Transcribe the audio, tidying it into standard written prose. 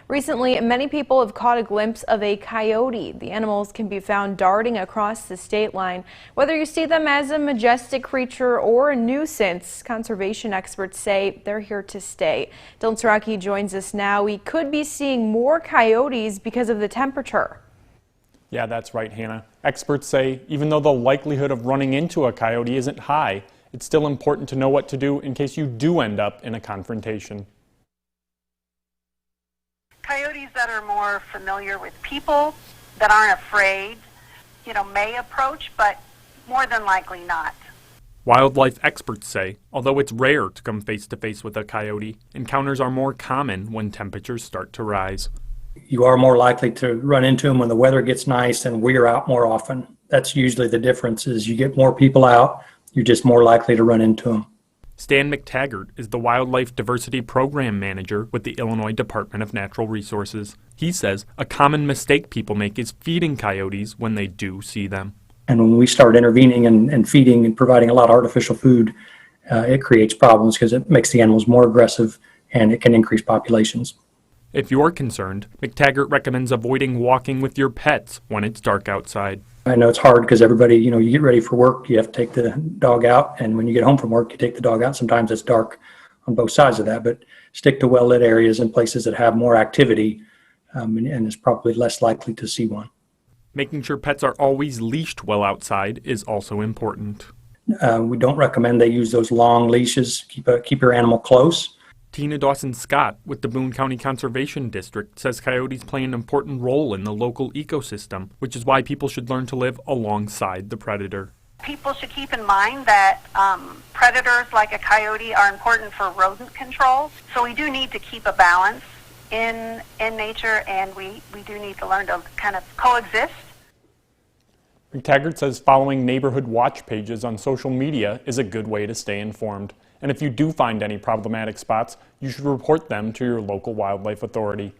Recently, many people have caught a glimpse of a coyote. The animals can be found darting across the state line. Whether you see them as a majestic creature or a nuisance, conservation experts say they're here to stay. Dylan Saraki joins us now. We could be seeing more coyotes because of the temperature. Yeah, that's right, Hannah. Experts say even though the likelihood of running into a coyote isn't high, it's still important to know what to do in case you do end up in a confrontation. Coyotes that are more familiar with people, that aren't afraid, may approach, but more than likely not. Wildlife experts say, although it's rare to come face to face with a coyote, encounters are more common when temperatures start to rise. You are more likely to run into them when the weather gets nice and we're out more often. That's usually the difference. Is you get more people out, you're just more likely to run into them. Stan McTaggart is the Wildlife Diversity Program Manager with the Illinois Department of Natural Resources. He says a common mistake people make is feeding coyotes when they do see them. And when we start intervening and feeding and providing a lot of artificial food, it creates problems because it makes the animals more aggressive and it can increase populations. If you're concerned, McTaggart recommends avoiding walking with your pets when it's dark outside. I know it's hard because everybody, you get ready for work, you have to take the dog out, and when you get home from work, you take the dog out. Sometimes it's dark on both sides of that, but stick to well-lit areas and places that have more activity, and is probably less likely to see one. Making sure pets are always leashed while outside is also important. We don't recommend they use those long leashes. Keep your animal close. Tina Dawson-Scott with the Boone County Conservation District says coyotes play an important role in the local ecosystem, which is why people should learn to live alongside the predator. People should keep in mind that predators like a coyote are important for rodent control. So we do need to keep a balance in nature, and we do need to learn to kind of coexist. McTaggart says following neighborhood watch pages on social media is a good way to stay informed. And if you do find any problematic spots, you should report them to your local wildlife authority.